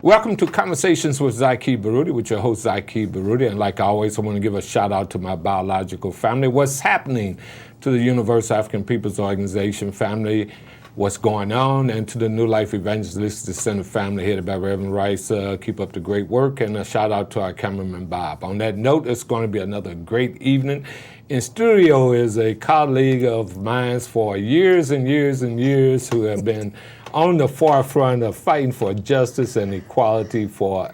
Welcome to Conversations with Zaki Baruti, with your host Zaki Baruti. And like always, I want to give a shout out to my biological family. What's happening to the Universal African People's Organization family, what's going on, and to the New Life Evangelistic Center family headed by Reverend Rice. Keep up the great work, and a shout out to our cameraman Bob. On that note, it's going to be another great evening. In studio is a colleague of mine for years and years and years who have been on the forefront of fighting for justice and equality for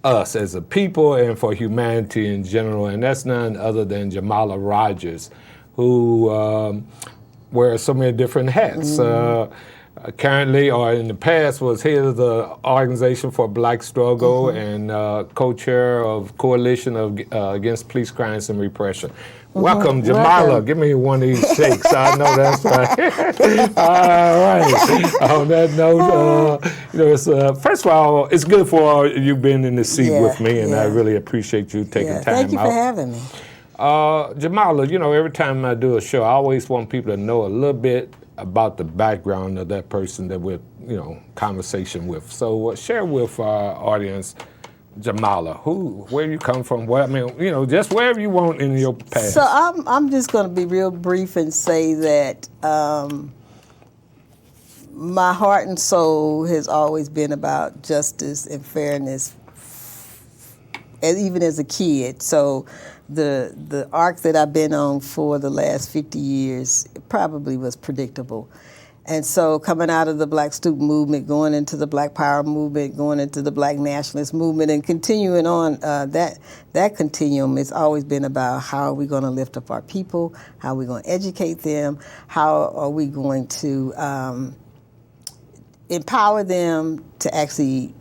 us as a people and for humanity in general, and that's none other than Jamala Rogers, who wears so many different hats. Currently, or in the past, was head of the Organization for Black Struggle and co-chair of Coalition of Against Police Crimes and Repression. Welcome, Jamala. Welcome. Give me one of these shakes. I know that's right. All right. On that note, it's, first of all, it's good for you being in the seat with me, and I really appreciate you taking time out. Thank you for having me. Jamala, every time I do a show, I always want people to know a little bit about the background of that person that we're, conversation with. So share with our audience, Jamala, where you come from, just wherever you want in your past. So I'm just going to be real brief and say that my heart and soul has always been about justice and fairness, and even as a kid. So the arc that I've been on for the last 50 years probably was predictable. And so coming out of the Black Student Movement, going into the Black Power movement, going into the Black Nationalist movement, and continuing on that continuum, it's always been about how are we going to lift up our people, how are we going to educate them, how are we going to empower them to actually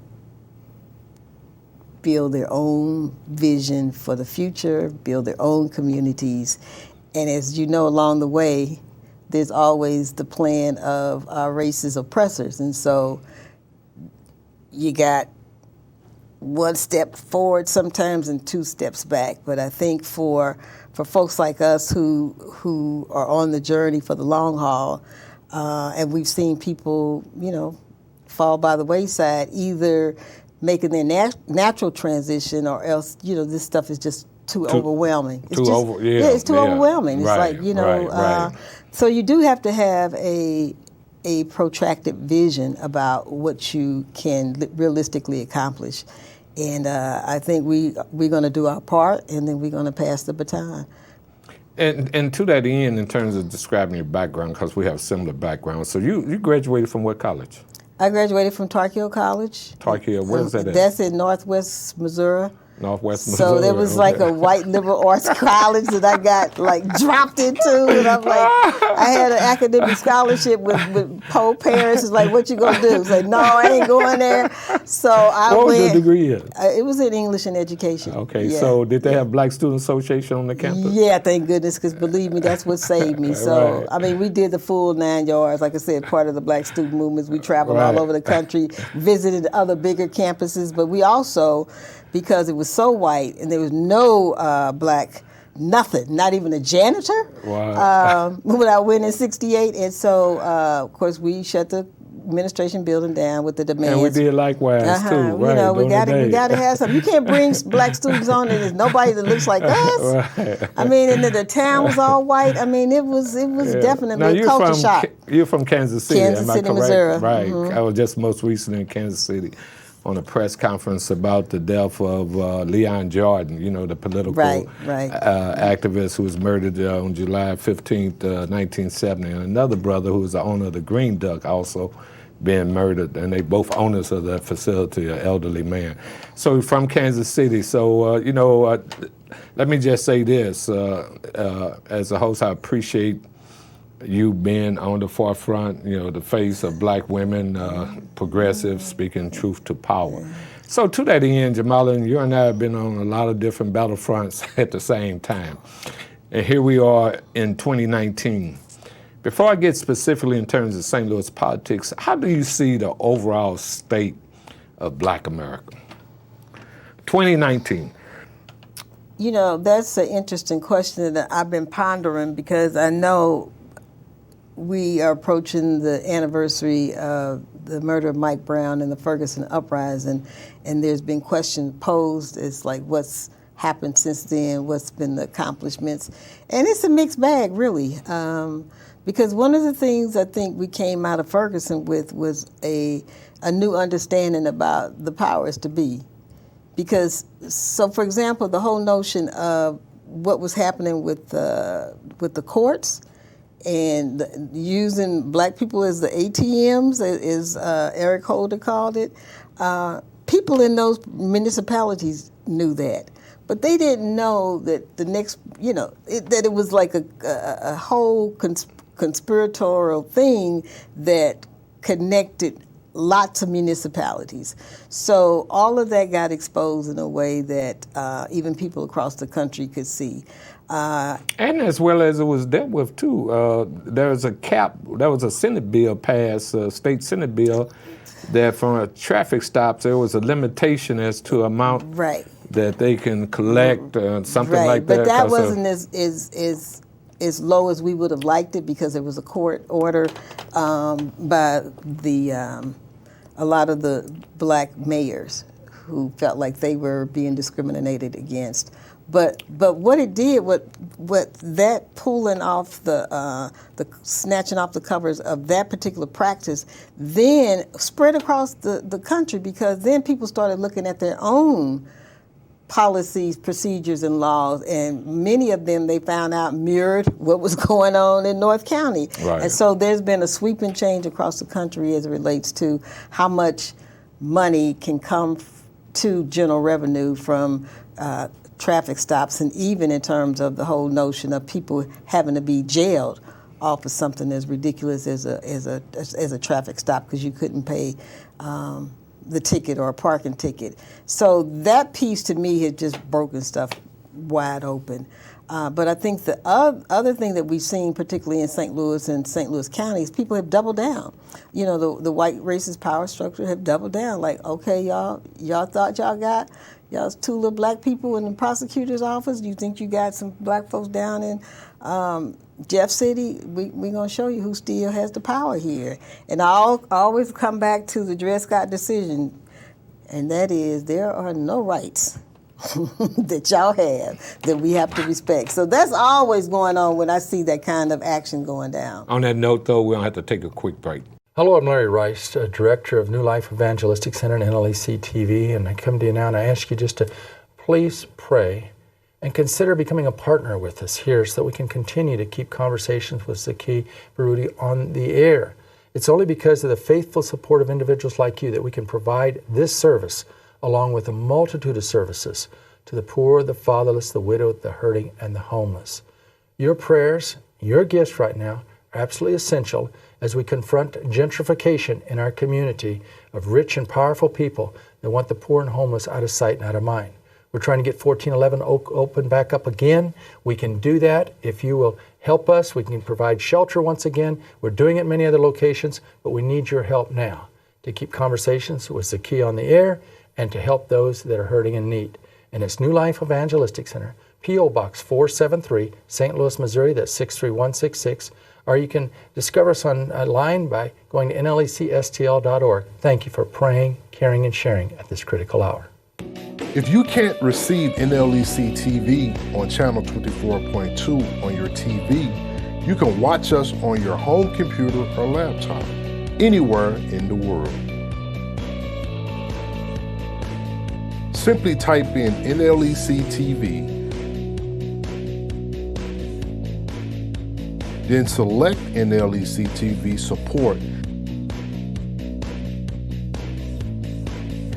build their own vision for the future, build their own communities. And as you know, along the way, there's always the plan of our racist oppressors. And so you got one step forward sometimes and two steps back. But I think for folks like us who are on the journey for the long haul, and we've seen people, fall by the wayside, either making their natural transition or else, this stuff is just too overwhelming. It's it's too overwhelming. It's right. So you do have to have a protracted vision about what you can realistically accomplish. And I think we're going to do our part, and then we're going to pass the baton. And to that end, in terms of describing your background, because we have similar backgrounds, so you graduated from what college? I graduated from Tar Heel College. Tar Heel, where's that at? That's in Northwest Missouri. Northwest Missouri. So there was like a white liberal arts college that I got dropped into, and I'm like, I had an academic scholarship with Poe parents. It's like, what you gonna do? It's like, no, I ain't going there. So I What went. was your degree in? It was in English and education. Okay, so did they have Black Student Association on the campus? Yeah, thank goodness, because believe me, that's what saved me. So we did the full 9 yards. Like I said, part of the Black student movements. We traveled all over the country, visited other bigger campuses, but we also, because it was so white and there was no black, nothing, not even a janitor. Wow. When I went in '68, and so of course we shut the administration building down with the demands. And we did likewise too, right? We got to have something. You can't bring black students on, and there's nobody that looks like us. Right. And the town was all white. it was definitely a culture shock. You're from Kansas City, Kansas City, Missouri. Right. I was just most recently in Kansas City on a press conference about the death of Leon Jordan, the political activist who was murdered on July 15th, 1970, and another brother who was the owner of the Green Duck also being murdered, and they both owners of that facility, an elderly man. So from Kansas City. So, let me just say this. As a host, I appreciate you being on the forefront, the face of black women, progressive, speaking truth to power. So to that end, Jamala, you and I have been on a lot of different battlefronts at the same time. And here we are in 2019. Before I get specifically in terms of St. Louis politics, how do you see the overall state of Black America. 2019. You know, that's an interesting question that I've been pondering, because I know we are approaching the anniversary of the murder of Mike Brown and the Ferguson uprising, and there's been questions posed as like what's happened since then, what's been the accomplishments, and it's a mixed bag, really, because one of the things I think we came out of Ferguson with was a new understanding about the powers to be. Because, so for example, the whole notion of what was happening with the courts and using black people as the ATMs, as Eric Holder called it, people in those municipalities knew that. But they didn't know that the next, that it was like a whole conspiratorial thing that connected lots of municipalities. So all of that got exposed in a way that even people across the country could see. And as well as it was dealt with too. There was a Senate bill passed, a state Senate bill, that from traffic stops there was a limitation as to amount that they can collect, something like that. But that wasn't as low as we would have liked it, because there was a court order by a lot of the black mayors who felt like they were being discriminated against. But what it did, what that pulling off the snatching off the covers of that particular practice, then spread across the country, because then people started looking at their own policies, procedures, and laws, and many of them they found out mirrored what was going on in North County. Right. And so there's been a sweeping change across the country as it relates to how much money can come to general revenue from traffic stops, and even in terms of the whole notion of people having to be jailed off of something as ridiculous as a traffic stop because you couldn't pay the ticket or a parking ticket. So that piece to me had just broken stuff wide open. But I think the other thing that we've seen, particularly in St. Louis and St. Louis counties, people have doubled down. You know, the white racist power structure have doubled down. Like, okay, y'all thought y'all's two little black people in the prosecutor's office. You think you got some black folks down in Jeff City? We're going to show you who still has the power here. And I always come back to the Dred Scott decision, and that is there are no rights that y'all have that we have to respect. So that's always going on when I see that kind of action going down. On that note, though, we'll have to take a quick break. Hello, I'm Larry Rice, Director of New Life Evangelistic Center and NLEC TV, and I come to you now and I ask you just to please pray and consider becoming a partner with us here so that we can continue to keep conversations with Zaki Baruti on the air. It's only because of the faithful support of individuals like you that we can provide this service along with a multitude of services to the poor, the fatherless, the widow, the hurting, and the homeless. Your prayers, your gifts right now are absolutely essential as we confront gentrification in our community of rich and powerful people that want the poor and homeless out of sight and out of mind. We're trying to get 1411 open back up again. We can do that if you will help us. We can provide shelter once again. We're doing it in many other locations, but we need your help now to keep conversations with Zaki on the air and to help those that are hurting and need. And it's New Life Evangelistic Center, P.O. Box 473, St. Louis, Missouri, that's 63166. Or you can discover us online by going to nlecstl.org. Thank you for praying, caring, and sharing at this critical hour. If you can't receive NLEC TV on channel 24.2 on your TV, you can watch us on your home computer or laptop, anywhere in the world. Simply type in NLEC TV, then select NLEC TV support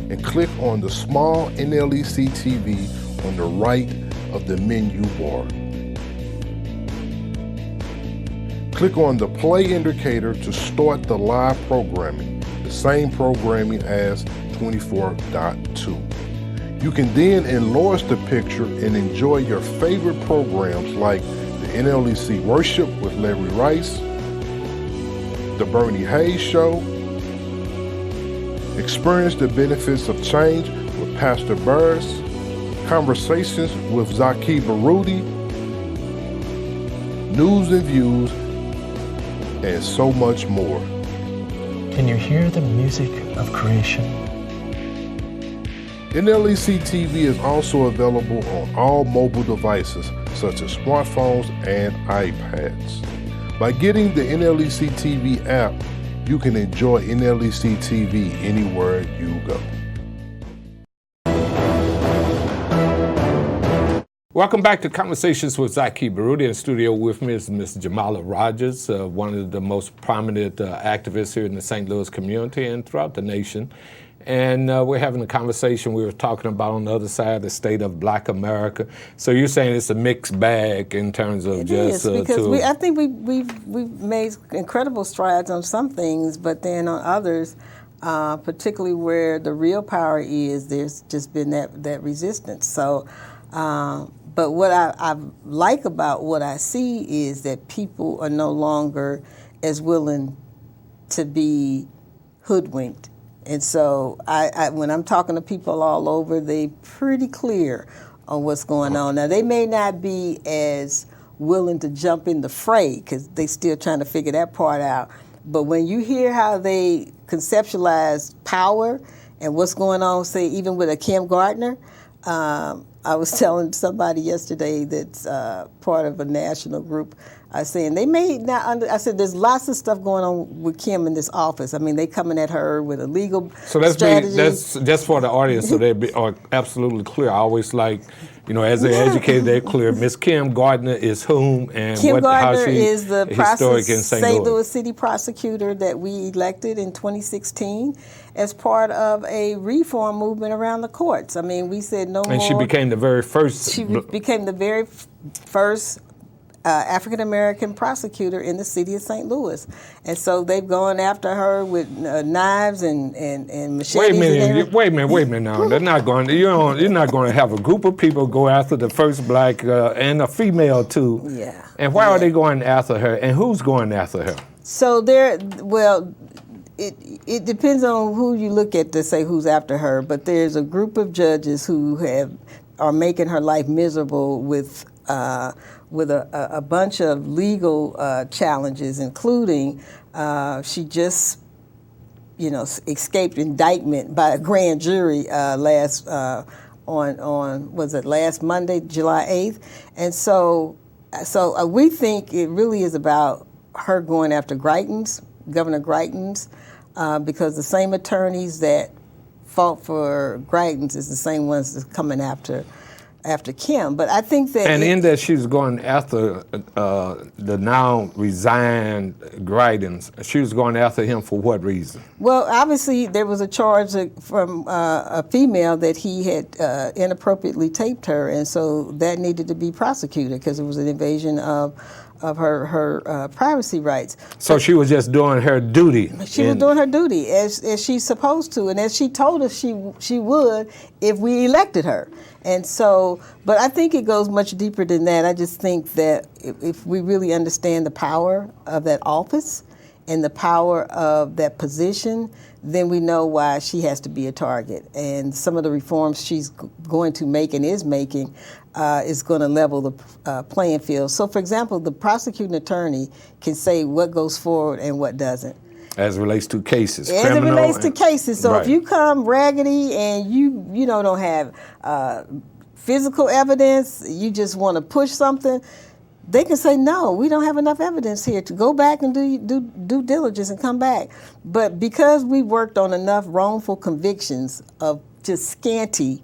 and click on the small NLEC TV on the right of the menu bar. Click on the play indicator to start the live programming, the same programming as 24.2. You can then enlarge the picture and enjoy your favorite programs like the NLEC Worship with Larry Rice, The Bernie Hayes Show, Experience the benefits of change with Pastor Burris, conversations with Zaki Baruti, news and views, and so much more. Can you hear the music of creation? NLEC TV is also available on all mobile devices such as smartphones and iPads. By getting the NLEC TV app, you can enjoy NLEC TV anywhere you go. Welcome back to Conversations with Zaki Baruti. In the studio with me is Ms. Jamala Rogers, one of the most prominent activists here in the St. Louis community and throughout the nation. And we're having a conversation we were talking about on the other side, the state of Black America. So you're saying it's a mixed bag in terms of It just... is, because I think we've made incredible strides on some things, but then on others, particularly where the real power is, there's just been that resistance. So, but what I like about what I see is that people are no longer as willing to be hoodwinked. And so I when I'm talking to people all over, they're pretty clear on what's going on. Now, they may not be as willing to jump in the fray because they're still trying to figure that part out. But when you hear how they conceptualize power and what's going on, say, even with a Kim Gardner, I was telling somebody yesterday that's part of a national group, I was saying they may not I said there's lots of stuff going on with Kim in this office. I mean, they coming at her with a legal strategy. That's just for the audience, so they are absolutely clear. I always like, as they're educated, they're clear. Miss Kim Gardner is whom and Kim how Gardner she is the historic in St. Louis City prosecutor that we elected in 2016 as part of a reform movement around the courts. I mean, we said no more. And she became the very first. She became the very first African-American prosecutor in the city of St. Louis. And so they've gone after her with knives and machetes. Wait a minute now. They're not going. You're not going to have a group of people go after the first black and a female too. Yeah. And why are they going after her? And who's going after her? So it depends on who you look at to say who's after her. But there's a group of judges who are making her life miserable with a bunch of legal challenges, including she just, escaped indictment by a grand jury last Monday, July 8th, and so we think it really is about her going after Governor Greitens, because the same attorneys that fought for Greitens is the same ones that's coming after Kim. But I think that... And in that she's going after the now resigned Greitens, she was going after him for what reason? Well, obviously there was a charge from a female that he had inappropriately taped her, and so that needed to be prosecuted because it was an invasion of her privacy rights. So she was just doing her duty. She was doing her duty as she's supposed to, and as she told us she would if we elected her. And so, but I think it goes much deeper than that. I just think that if we really understand the power of that office and the power of that position, then we know why she has to be a target. And some of the reforms she's going to make and is making is going to level the playing field. So, for example, the prosecuting attorney can say what goes forward and what doesn't. As it relates to cases, As it relates to cases. So if you come raggedy and you don't have physical evidence, you just want to push something, they can say, no, we don't have enough evidence here to go back and do due diligence and come back. But because we worked on enough wrongful convictions of just scanty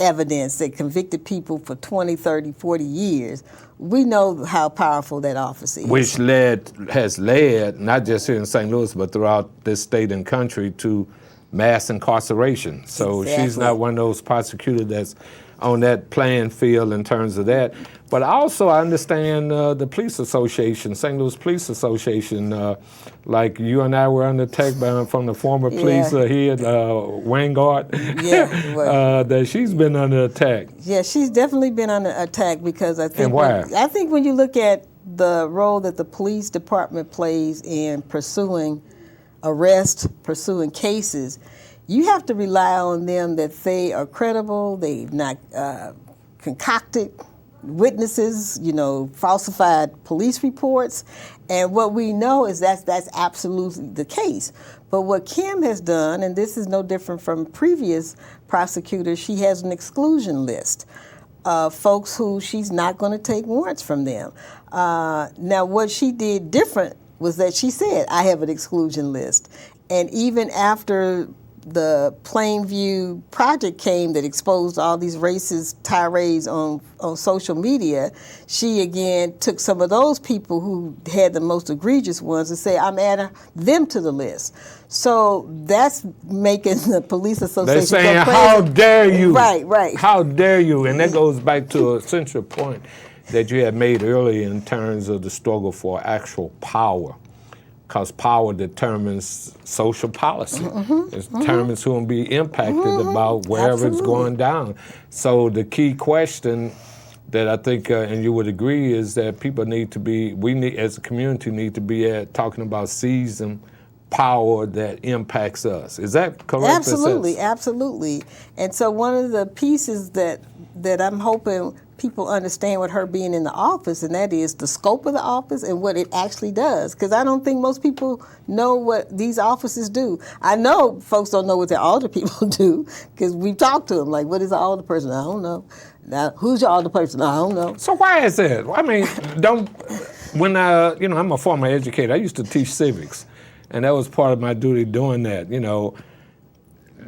evidence that convicted people for 20, 30, 40 years, we know how powerful that office is. Which has led, not just here in St. Louis, but throughout this state and country, to mass incarceration. So she's not one of those prosecutors that's on that playing field in terms of that. But also I understand the police association, St. Louis Police Association, like you and I were under attack from the former police head, Wangard, that she's been under attack. Yeah, she's definitely been under attack because I think... And why? I think when you look at the role that the police department plays in pursuing arrests, pursuing cases, you have to rely on them that they are credible, they've not concocted witnesses, falsified police reports. And what we know is that's absolutely the case. But what Kim has done, and this is no different from previous prosecutors, she has an exclusion list of folks who she's not going to take warrants from them. Now, what she did different was that she said, I have an exclusion list. And even after the Plainview project came that exposed all these racist tirades on social media, she again took some of those people who had the most egregious ones and say, I'm adding them to the list. So that's making the police association They're saying, go crazy. how dare you? Right. How dare you? And that goes back to a central point that you had made earlier in terms of the struggle for actual power. Because power determines social policy. It determines who will be impacted about wherever it's going down. So the key question that I think, and you would agree, is that people need to be, we need, as a community, need to be talking about seizing power that impacts us. Is that correct? Absolutely. And so one of the pieces that I'm hoping people understand with her being in the office, and that is the scope of the office and what it actually does. Because I don't think most people know what these offices do. I know folks don't know what their alder people do, because we've talked to them, like, what is an alder person? I don't know. Now, who's your alder person? I don't know. So why is that? I mean, I'm a former educator. I used to teach civics, and that was part of my duty doing that,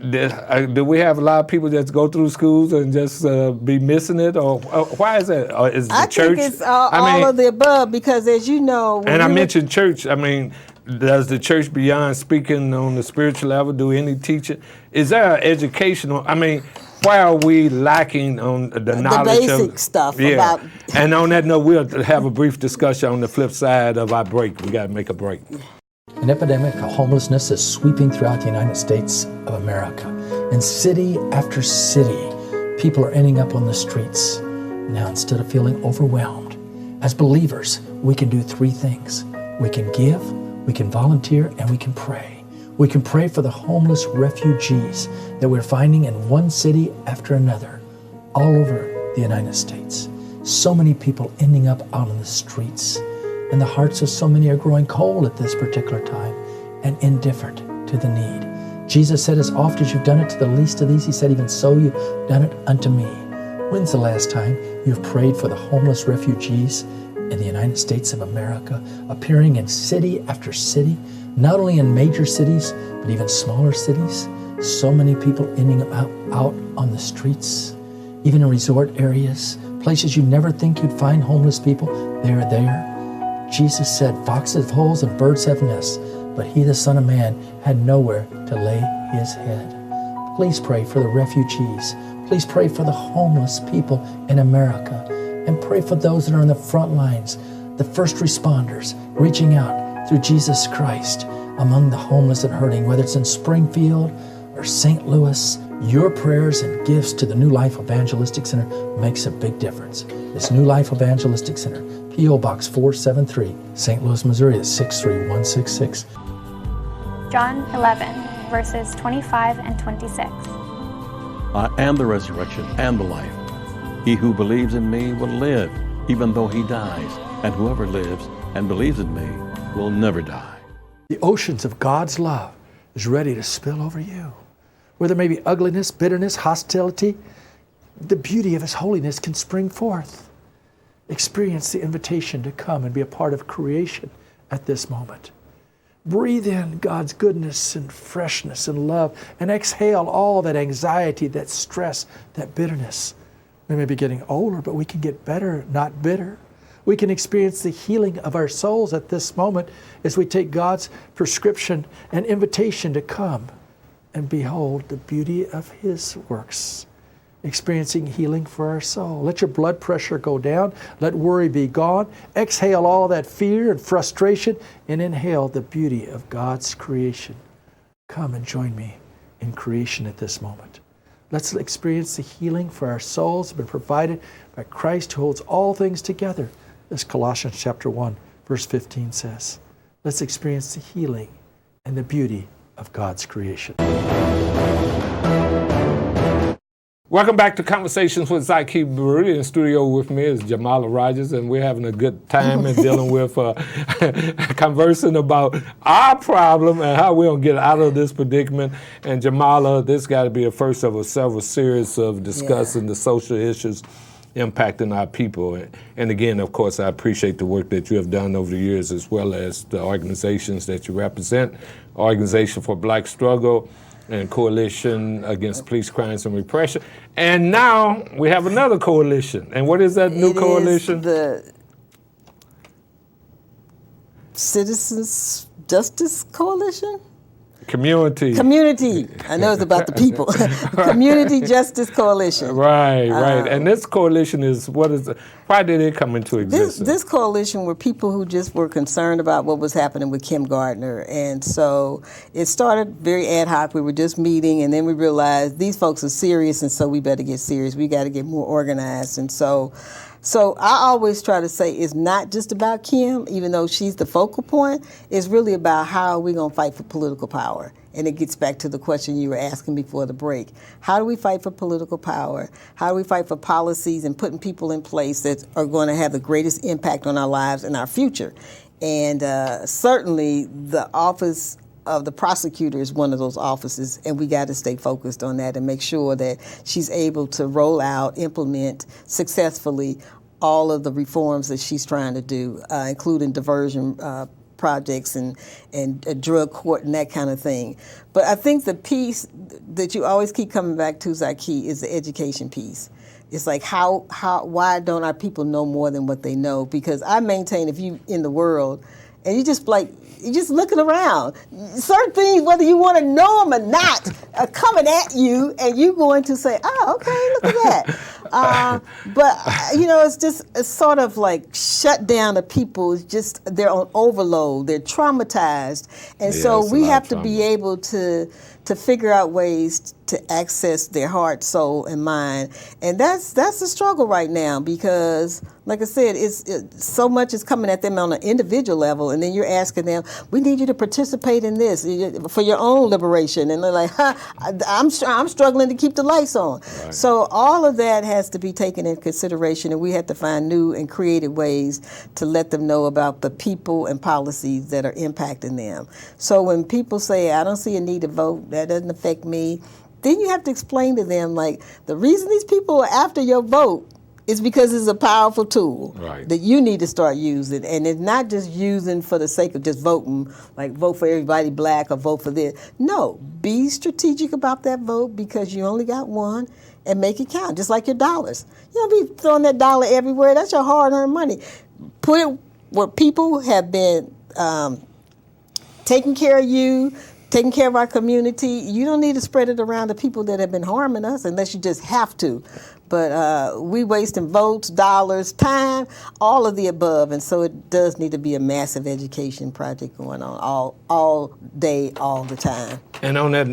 Do we have a lot of people that go through schools and just be missing it, or why is that? Or is the church? I think it's all of the above, because as you know, and I mentioned church. I mean, does the church, beyond speaking on the spiritual level, do any teaching? Is there an educational? I mean, why are we lacking on the knowledge the basic stuff? Yeah. About. And on that note, we'll have a brief discussion on the flip side of our break. We got to make a break. An epidemic of homelessness is sweeping throughout the United States of America. In city after city, people are ending up on the streets. Now, instead of feeling overwhelmed, as believers, we can do three things. We can give, we can volunteer, and we can pray. We can pray for the homeless refugees that we're finding in one city after another, all over the United States. So many people ending up out on the streets. And the hearts of so many are growing cold at this particular time and indifferent to the need. Jesus said, as oft as you've done it to the least of these, he said, even so you've done it unto me. When's the last time you've prayed for the homeless refugees in the United States of America, appearing in city after city, not only in major cities, but even smaller cities? So many people ending up out on the streets, even in resort areas, places you never think you'd find homeless people, they're there. Jesus said, foxes have holes and birds have nests, but he, the Son of Man, had nowhere to lay his head. Please pray for the refugees. Please pray for the homeless people in America. And pray for those that are on the front lines, the first responders, reaching out through Jesus Christ among the homeless and hurting, whether it's in Springfield or St. Louis. Your prayers and gifts to the New Life Evangelistic Center makes a big difference. It's New Life Evangelistic Center, P.O. Box 473, St. Louis, Missouri, 63166. John 11, verses 25 and 26. I am the resurrection and the life. He who believes in me will live, even though he dies, and whoever lives and believes in me will never die. The oceans of God's love is ready to spill over you. Where there may be ugliness, bitterness, hostility, the beauty of his holiness can spring forth. Experience the invitation to come and be a part of creation at this moment. Breathe in God's goodness and freshness and love, and exhale all that anxiety, that stress, that bitterness. We may be getting older, but we can get better, not bitter. We can experience the healing of our souls at this moment as we take God's prescription and invitation to come and behold the beauty of his works, experiencing healing for our soul. Let your blood pressure go down. Let worry be gone. Exhale all that fear and frustration and inhale the beauty of God's creation. Come and join me in creation at this moment. Let's experience the healing for our souls been provided by Christ who holds all things together, as Colossians chapter 1, verse 15 says. Let's experience the healing and the beauty of God's creation. Welcome back to Conversations with Zaki Baruti. In the studio with me is Jamala Rogers, and we're having a good time and dealing with, conversing about our problem and how we're going to get out of this predicament. And Jamala, this got to be the first of a several series of discussing the social issues impacting our people. And again, of course, I appreciate the work that you have done over the years, as well as the organizations that you represent, Organization for Black Struggle, and Coalition Against Police Crimes and Repression. And now we have another coalition. And what is that new coalition? Is the Citizens Justice Coalition? Community. I know it's about the people. Community Justice Coalition. Right. And this coalition is, why did it come into existence? This coalition were people who just were concerned about what was happening with Kim Gardner. And so it started very ad hoc. We were just meeting, and then we realized these folks are serious, and so we better get serious. We got to get more organized. And so I always try to say it's not just about Kim, even though she's the focal point. It's really about how are we going to fight for political power. And it gets back to the question you were asking before the break. How do we fight for political power? How do we fight for policies and putting people in place that are going to have the greatest impact on our lives and our future? And certainly the office of the prosecutor is one of those offices, and we got to stay focused on that and make sure that she's able to roll out, implement successfully all of the reforms that she's trying to do, including diversion projects and a drug court and that kind of thing. But I think the piece that you always keep coming back to, Zaki, is the education piece. It's like why don't our people know more than what they know? Because I maintain if you in the world and you're just looking around, certain things, whether you want to know them or not, are coming at you, and you're going to say, oh, okay, look at that. But, it's sort of like shut down the people. It's just they're on overload. They're traumatized. And so we have to be able to figure out ways to access their heart, soul, and mind. And that's the struggle right now because, like I said, so much is coming at them on an individual level, and then you're asking them, we need you to participate in this for your own liberation. And they're like, I'm struggling to keep the lights on. Right. So all of that has to be taken into consideration, and we have to find new and creative ways to let them know about the people and policies that are impacting them. So when people say, I don't see a need to vote, that doesn't affect me, then you have to explain to them, like, the reason these people are after your vote is because it's a powerful tool that you need to start using. And it's not just using for the sake of just voting, like vote for everybody black or vote for this. No, be strategic about that vote because you only got one, and make it count, just like your dollars. You don't be throwing that dollar everywhere. That's your hard-earned money. Put it where people have been taking care of you, taking care of our community. You don't need to spread it around the people that have been harming us unless you just have to. But we wasting votes, dollars, time, all of the above. And so it does need to be a massive education project going on all day, all the time. And on that,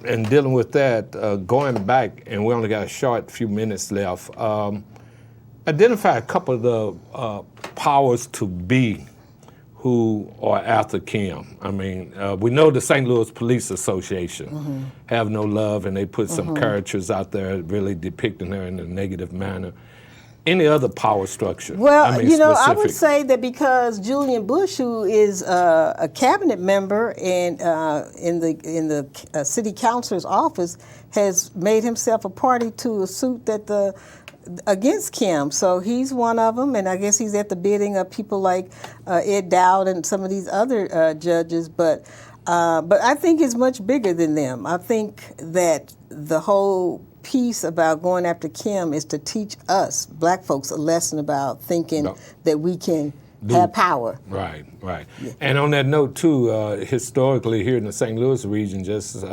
and dealing with that, going back, and we only got a short few minutes left, identify a couple of the powers to be who are after Kim. I mean, we know the St. Louis Police Association have no love, and they put some caricatures out there really depicting her in a negative manner. Any other power structure? Well, I would say that because Julian Bush, who is a cabinet member and in the city councilor's office, has made himself a party to a suit that against Kim. So he's one of them, and I guess he's at the bidding of people like Ed Dowd and some of these other judges. But I think it's much bigger than them. I think that the whole piece about going after Kim is to teach us, black folks, a lesson about thinking that we can have power. Right. Yeah. And on that note, too, historically here in the St. Louis region, just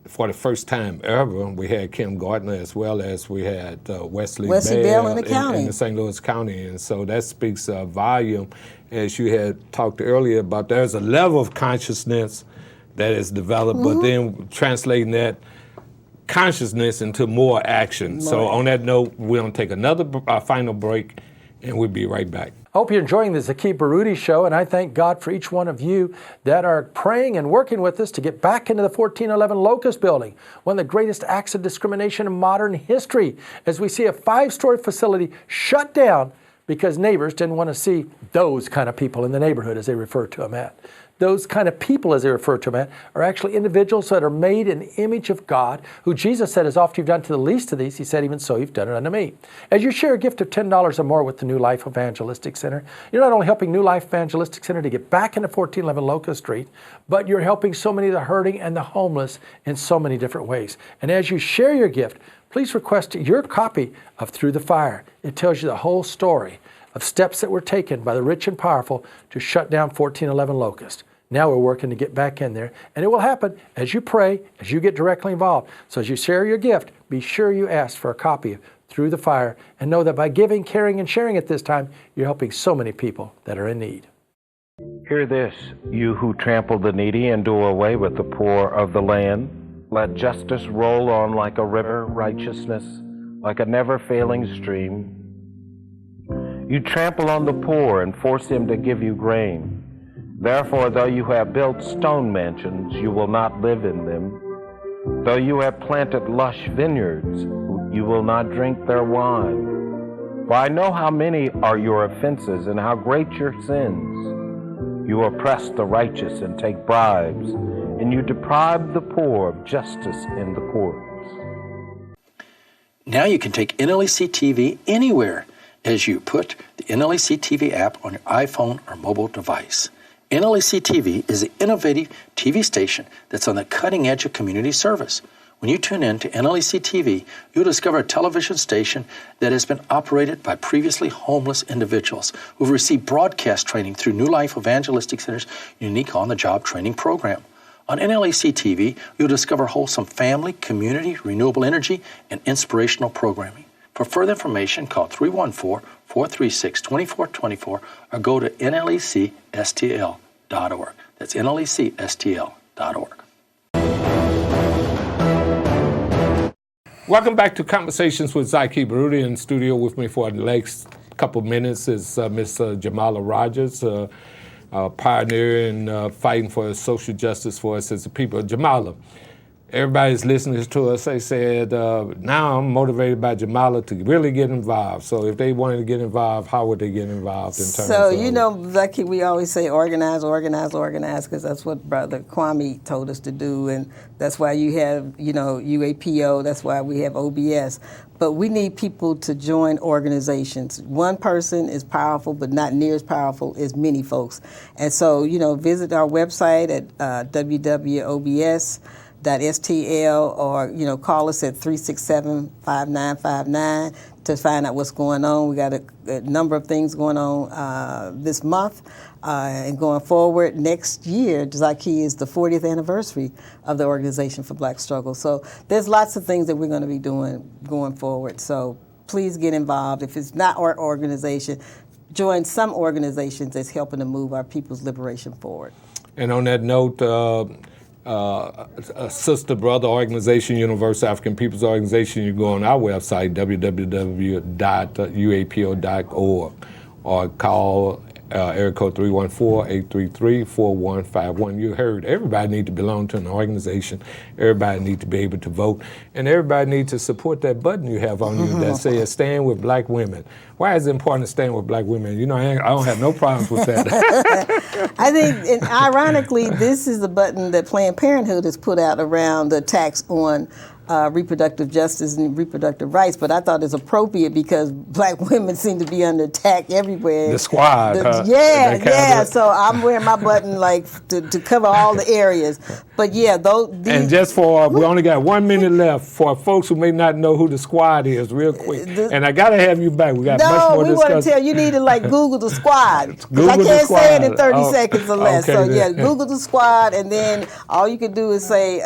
for the first time ever, we had Kim Gardner as well as we had Wesley Bell in the county. In the St. Louis County. And so that speaks volume, as you had talked earlier about. There's a level of consciousness that is developed, but then translating that consciousness into more action. So on that note, we're going to take another final break, and we'll be right back. I hope you're enjoying the Zaki Baruti Show, and I thank God for each one of you that are praying and working with us to get back into the 1411 Locust Building, one of the greatest acts of discrimination in modern history, as we see a 5-story facility shut down because neighbors didn't want to see those kind of people in the neighborhood, as they refer to them at. Those kind of people, as they refer to them at, are actually individuals that are made in the image of God, who Jesus said, as oft you've done to the least of these, he said, even so you've done it unto me. As you share a gift of $10 or more with the New Life Evangelistic Center, you're not only helping New Life Evangelistic Center to get back into 1411 Locust Street, but you're helping so many of the hurting and the homeless in so many different ways. And as you share your gift, please request your copy of Through the Fire. It tells you the whole story of steps that were taken by the rich and powerful to shut down 1411 Locust. Now we're working to get back in there, and it will happen as you pray, as you get directly involved. So as you share your gift, be sure you ask for a copy of Through the Fire, and know that by giving, caring, and sharing at this time, you're helping so many people that are in need. Hear this, you who trample the needy and do away with the poor of the land. Let justice roll on like a river, righteousness like a never-failing stream. You trample on the poor and force him to give you grain. Therefore, though you have built stone mansions, you will not live in them. Though you have planted lush vineyards, you will not drink their wine. For I know how many are your offenses and how great your sins. You oppress the righteous and take bribes, and you deprive the poor of justice in the courts. Now you can take NLEC TV anywhere as you put the NLEC TV app on your iPhone or mobile device. NLEC TV is an innovative TV station that's on the cutting edge of community service. When you tune in to NLEC TV, you'll discover a television station that has been operated by previously homeless individuals who've received broadcast training through New Life Evangelistic Center's unique on-the-job training program. On NLEC TV, you'll discover wholesome family, community, renewable energy, and inspirational programming. For further information, call 314-436-2424 or go to nlecstl.org. That's nlecstl.org. Welcome back to Conversations with Zaki Baruti. In studio with me for the next couple minutes is Miss Jamala Rogers, pioneer in fighting for social justice for us as a people. Jamala, everybody's listening to us. They said, now I'm motivated by Jamala to really get involved. So if they wanted to get involved, how would they get involved in terms of... So, you know, Zaki, we always say organize, organize, organize, because that's what Brother Kwame told us to do. And that's why you have, you know, UAPO. That's why we have OBS. But we need people to join organizations. One person is powerful, but not near as powerful as many folks. And so, you know, visit our website at www.obs.stl or, you know, call us at 367-5959 to find out what's going on. We got a number of things going on this month and going forward. Next year, Zaki is the 40th anniversary of the Organization for Black Struggle. So there's lots of things that we're going to be doing going forward. So please get involved. If it's not our organization, join some organizations that's helping to move our people's liberation forward. And on that note, a sister brother organization, Universal African People's Organization, you go on our website, www.uapo.org, or call area code 314-833-4151. You heard everybody need to belong to an organization, everybody need to be able to vote, and everybody need to support that button you have on you that says stand with black women. Why is it important to stand with black women? You know, I don't have no problems with that. I think, and ironically, this is the button that Planned Parenthood has put out around the attacks on reproductive justice and reproductive rights, but I thought it's appropriate because black women seem to be under attack everywhere. The squad, Yeah. So I'm wearing my button like to cover all the areas. But yeah, and just for, we only got 1 minute left for folks who may not know who the squad is, real quick. And I gotta have you back. We got much more to discuss. No, we want to tell you need to like Google the squad. I can't say it in 30 seconds or less. Okay, so yeah, Google the squad, and then all you can do is say,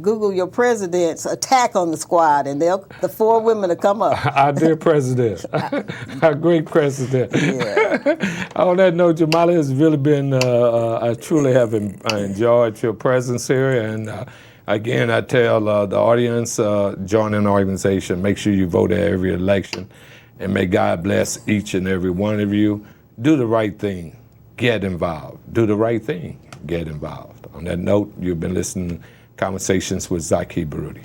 Google your president's attack on the squad, and the 4 women will come up. Our dear president, our great president. Yeah. On that note, Jamala, has really been, I truly have enjoyed your presence here. And again, I tell the audience, join an organization. Make sure you vote at every election. And may God bless each and every one of you. do the right thing, get involved. Do the right thing, get involved. On that note, you've been listening to Conversations with Zaki Baruti.